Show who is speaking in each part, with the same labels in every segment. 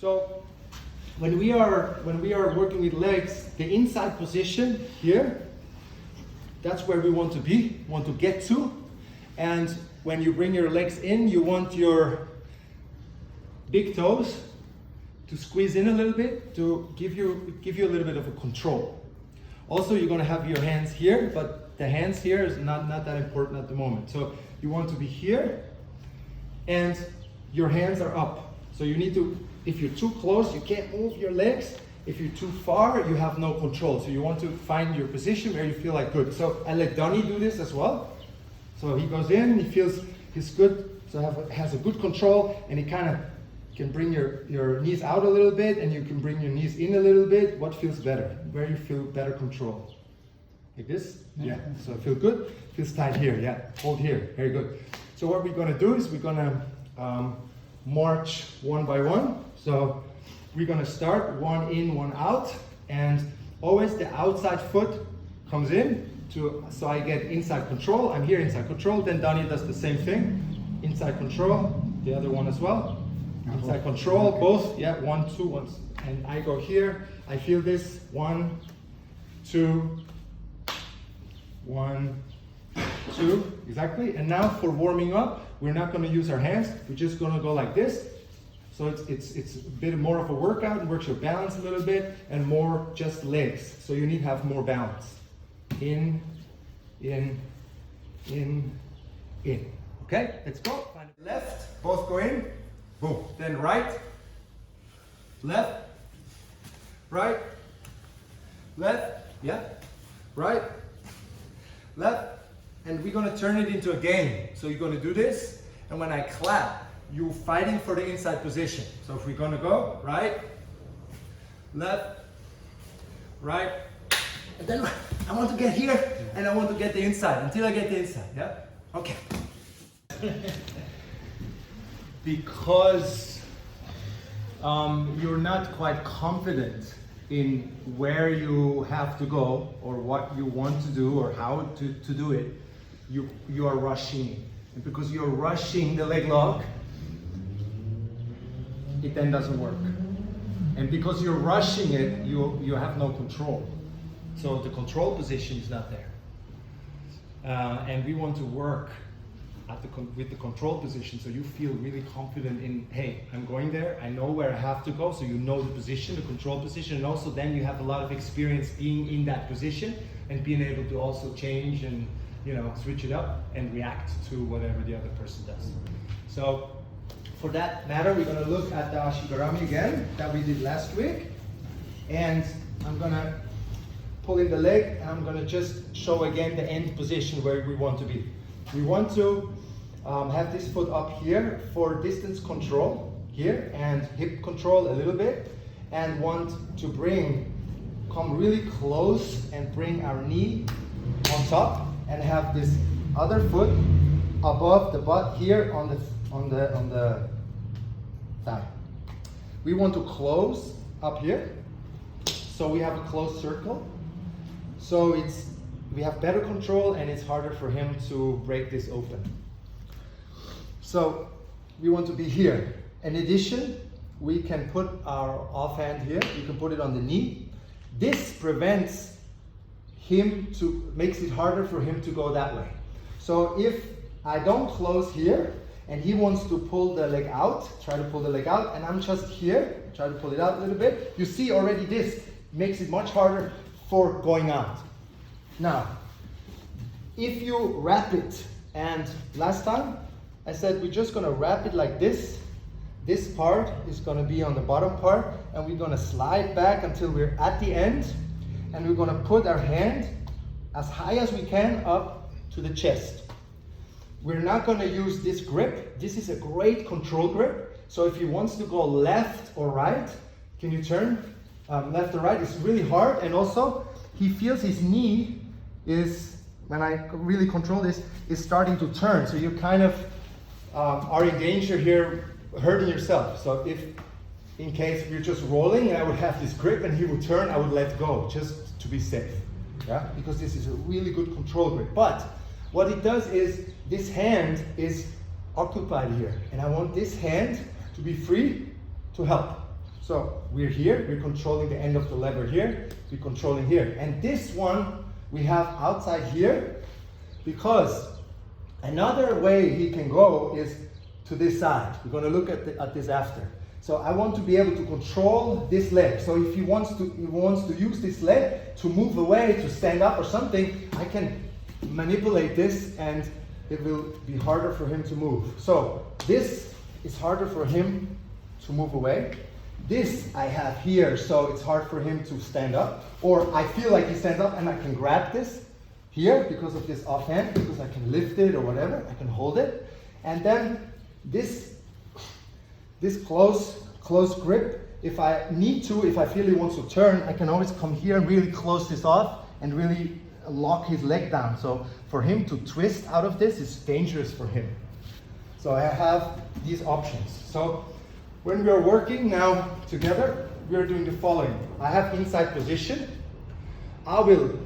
Speaker 1: So when we are working with legs, the inside position here, that's where we want to be, want to get to. And when you bring your legs in, you want your big toes to squeeze in a little bit to give you a little bit of a control. Also, you're going to have your hands here, but the hands here is not that important at the moment. So you want to be here, and your hands are up. So you need to, if you're too close, you can't move your legs. If you're too far, you have no control. So you want to find your position where you feel like good. So I let Donnie do this as well. So he goes in, he feels he's good, so has a good control, and he kind of can bring your knees out a little bit, and you can bring your knees in a little bit. What feels better? Where you feel better control? Like this? Yeah. So feel good? Feels tight here. Yeah. Hold here. Very good. So what we're going to do is we're going to march one by one. So we're going to start one in, one out, and always the outside foot comes in so I get inside control. I'm here inside control. Then Donnie does the same thing. Inside control. The other one as well. Inside control, both, yeah, 1, 2, 1. And I go here, I feel this, 1, 2, 1, 2, exactly. And now for warming up, we're not going to use our hands, we're just going to go like this. So it's a bit more of a workout, it works your balance a little bit, and more just legs. So you need to have more balance. In, in, in, in. Okay, let's go. Find it. Left, both go in. Boom. Then right, left, right, left, yeah, right, left, and we're going to turn it into a game. So you're going to do this, and when I clap, you're fighting for the inside position. So if we're going to go right, left, right, and then I want to get here, and I want to get the inside until I get the inside, yeah? Okay. Because you're not quite confident in where you have to go or what you want to do or how to do it, you are rushing. And because you're rushing the leg lock, it then doesn't work. And because you're rushing it, you have no control. So the control position is not there. And we want to work with the control position, so you feel really confident in, hey, I'm going there, I know where I have to go, so you know the position, the control position, and also then you have a lot of experience being in that position and being able to also change and, you know, switch it up and react to whatever the other person does. So for that matter, we're going to look at the Ashi-Garami again that we did last week, and I'm going to pull in the leg, and I'm going to just show again the end position where we want to be. We want to have this foot up here for distance control here and hip control a little bit, and want to come really close and bring our knee on top and have this other foot above the butt here on the thigh. We want to close up here, so we have a closed circle. So we have better control, and it's harder for him to break this open. So we want to be here. In addition, we can put our offhand here. You can put it on the knee. This prevents him makes it harder for him to go that way. So if I don't close here, and he wants to pull the leg out, try to pull the leg out, and I'm just here, try to pull it out a little bit, you see already this makes it much harder for going out. Now, if you wrap it, and last time I said we're just going to wrap it like this. This part is going to be on the bottom part, and we're going to slide back until we're at the end, and we're going to put our hand as high as we can up to the chest. We're not going to use this grip. This is a great control grip. So if he wants to go left or right, can you turn left or right? It's really hard, and also he feels his knee is, when I really control this, is starting to turn. So you kind of are in danger here, hurting yourself. So if, in case we're just rolling and I would have this grip and he would turn, I would let go just to be safe. Yeah, because this is a really good control grip. But what it does is this hand is occupied here, and I want this hand to be free to help. So we're here, we're controlling the end of the lever here, we're controlling here. And this one we have outside here, because another way he can go is to this side. We're going to look at this after. So I want to be able to control this leg. So if he wants to use this leg to move away, to stand up or something, I can manipulate this and it will be harder for him to move. So this is harder for him to move away. This I have here, so it's hard for him to stand up. Or I feel like he stands up and I can grab this here because of this offhand, because I can lift it or whatever, I can hold it. And then this close grip, if I need to, if I feel he wants to turn, I can always come here and really close this off and really lock his leg down. So for him to twist out of this is dangerous for him. So I have these options. So when we are working now together, we are doing the following. I have inside position. I will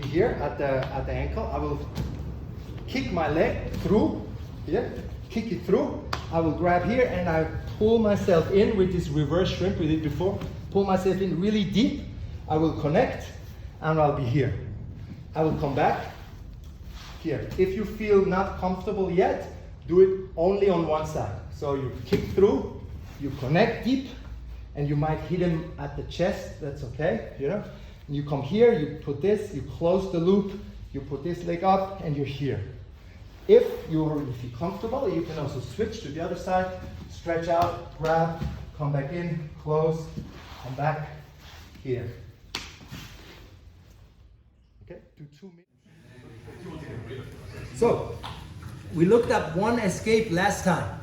Speaker 1: be here at the ankle. I will kick my leg through here, kick it through. I will grab here and I pull myself in with this reverse shrimp we did before. Pull myself in really deep. I will connect and I'll be here. I will come back here. If you feel not comfortable yet, do it only on one side. So you kick through, you connect deep, and you might hit him at the chest. That's okay, you know. And you come here, you put this, you close the loop, you put this leg up, and you're here. If you're comfortable, you can also switch to the other side, stretch out, grab, come back in, close, come back here. Okay, do 2 minutes. So, we looked at one escape last time.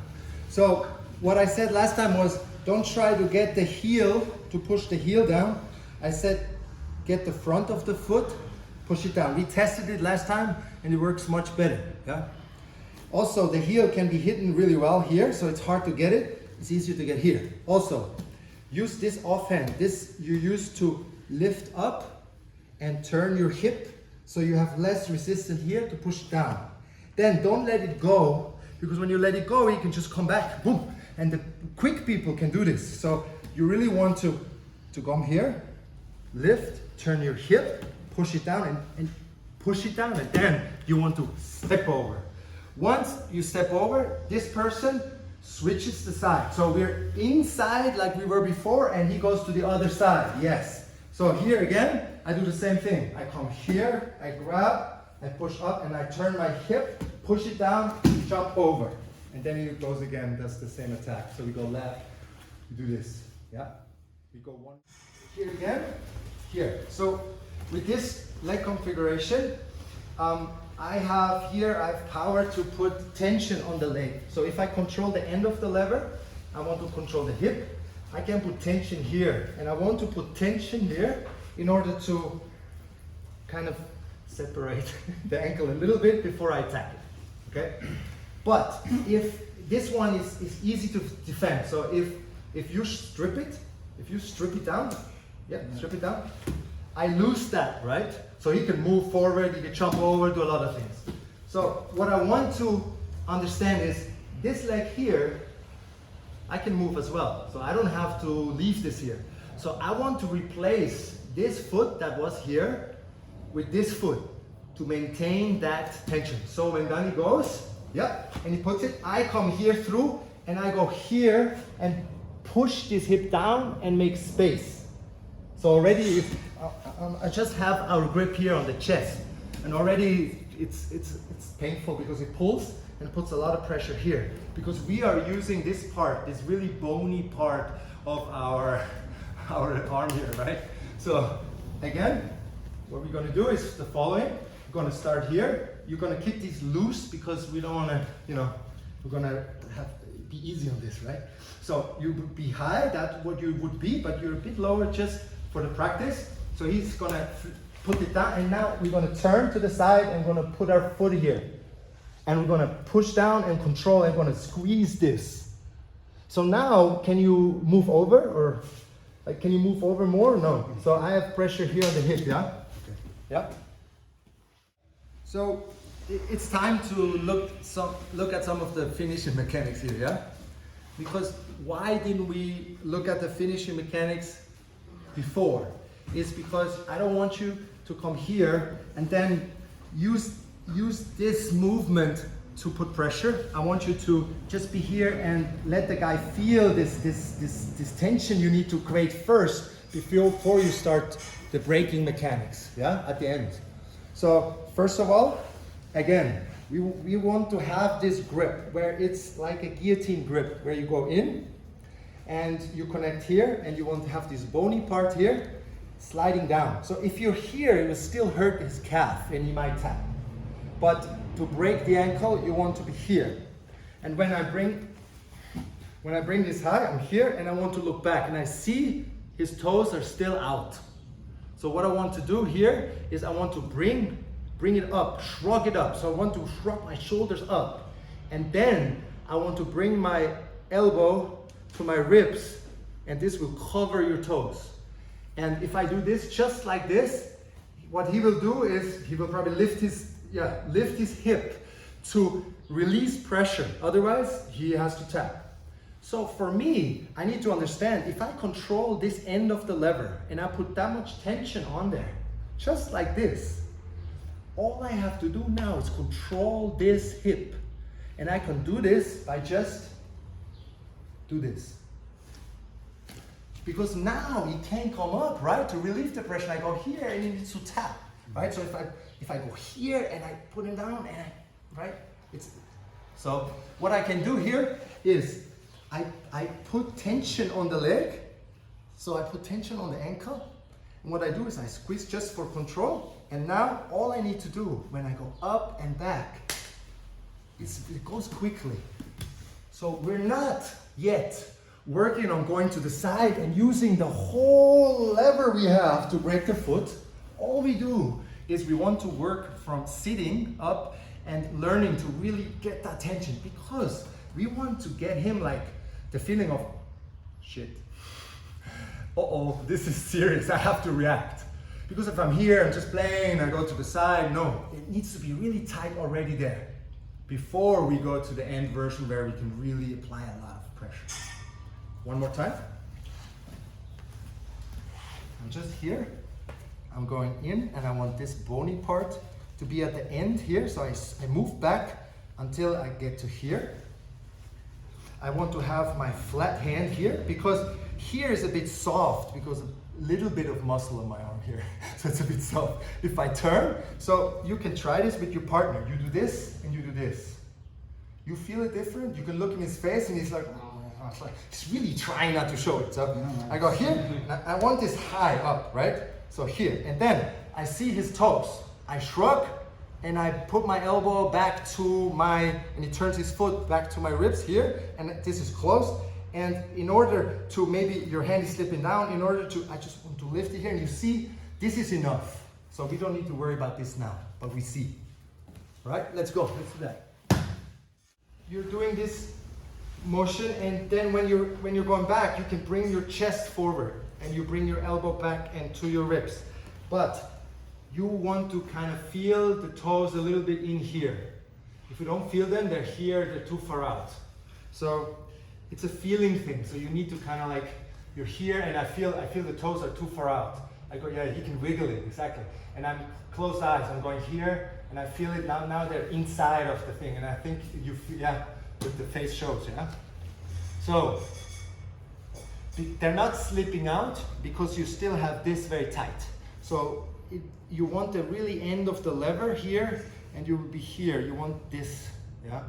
Speaker 1: So, what I said last time was, don't try to get the heel, to push the heel down. I said, get the front of the foot, push it down. We tested it last time and it works much better. Yeah. Also, the heel can be hidden really well here, so it's hard to get it. It's easier to get here. Also, use this offhand. This you use to lift up and turn your hip, so you have less resistance here to push down. Then don't let it go, because when you let it go, you can just come back, boom. And the quick people can do this. So you really want to come here, lift, turn your hip, push it down and push it down, and then you want to step over. Once you step over, this person switches the side. So we're inside like we were before, and he goes to the other side. Yes. So here again, I do the same thing. I come here, I grab, I push up, and I turn my hip, push it down, jump over. And then it goes again, that's the same attack. So we go left, we do this. Yeah? We go one. Here again, here. So with this leg configuration, I have power to put tension on the leg. So if I control the end of the lever, I want to control the hip, I can put tension here. And I want to put tension here in order to kind of separate the ankle a little bit before I attack it. Okay? But if this one is easy to defend, so if you strip it down, strip it down, I lose that, right? So he can move forward, he can jump over, do a lot of things. So what I want to understand is this leg here, I can move as well. So I don't have to leave this here. So I want to replace this foot that was here with this foot to maintain that tension. So when Danny goes, and he puts it, I come here through and I go here and push this hip down and make space. So already I just have our grip here on the chest, and already it's painful because it pulls and puts a lot of pressure here, because we are using this part, this really bony part of our arm here, right? So again, what we're going to do is the following. We're going to start here. You're going to keep these loose because we don't want to, we're going to be easy on this, right? So you would be high, that's what you would be, but you're a bit lower just for the practice. So he's going to put it down, and now we're going to turn to the side and we're going to put our foot here. And we're going to push down and control and going to squeeze this. So now, can you move over, or can you move over more? No. So I have pressure here on the hip, yeah? Okay. Yeah? So it's time to look at some of the finishing mechanics here, yeah?
Speaker 2: Because why didn't we look at the finishing mechanics before? It's because I don't want you to come here and then use this movement to put pressure. I want you to just be here and let the guy feel this tension you need to create first before you start the braking mechanics, yeah, at the end. So first of all, again, we want to have this grip where it's like a guillotine grip, where you go in and you connect here, and you want to have this bony part here sliding down. So if you're here, it will still hurt his calf and he might tap. But to break the ankle, you want to be here. And when I bring this high, I'm here and I want to look back and I see his toes are still out. So what I want to do here is I want to bring it up, shrug it up. So I want to shrug my shoulders up. And then I want to bring my elbow to my ribs, and this will cover your toes. And if I do this just like this, what he will do is he will probably lift his hip to release pressure. Otherwise, he has to tap. So for me, I need to understand, if I control this end of the lever and I put that much tension on there, just like this, all I have to do now is control this hip. And I can do this by just do this. Because now he can't come up, right? To relieve the pressure, I go here and he needs to tap, right? So if I go here and I put him down and so what I can do here is I put tension on the leg, so I put tension on the ankle, and what I do is I squeeze just for control, and now all I need to do when I go up and back it goes quickly. So we're not yet working on going to the side and using the whole lever we have to break the foot. All we do is we want to work from sitting up and learning to really get that tension, because we want to get him like the feeling of, shit, uh-oh, this is serious, I have to react. Because if I'm here, I'm just playing, I go to the side, no, it needs to be really tight already there before we go to the end version where we can really apply a lot of pressure. One more time. I'm just here, I'm going in, and I want this bony part to be at the end here, so I move back until I get to here. I want to have my flat hand here, because here is a bit soft, because a little bit of muscle in my arm here, so it's a bit soft. If I turn, so you can try this with your partner. You do this and you do this. You feel it different? You can look in his face and he's like, oh, he's really trying not to show it. So I go here, I want this high up, right? So here, and then I see his toes. I shrug, and I put my elbow back to and he turns his foot back to my ribs here, and this is closed. And in order to, maybe your hand is slipping down, I just want to lift it here, and you see, this is enough. So we don't need to worry about this now, but we see. Right, let's go, let's do that. You're doing this motion, and then when you're going back, you can bring your chest forward, and you bring your elbow back and to your ribs. But you want to kind of feel the toes a little bit in here. If you don't feel them, they're here, they're too far out. So it's a feeling thing. So you need to kind of like, you're here and I feel the toes are too far out. I go, yeah, you can wiggle it, exactly. And I'm closed eyes, I'm going here and I feel it now they're inside of the thing. And I think you feel, yeah, with the face shows, yeah? So they're not slipping out because you still have this very tight. So you want the really end of the lever here, and you will be here. You want this, yeah?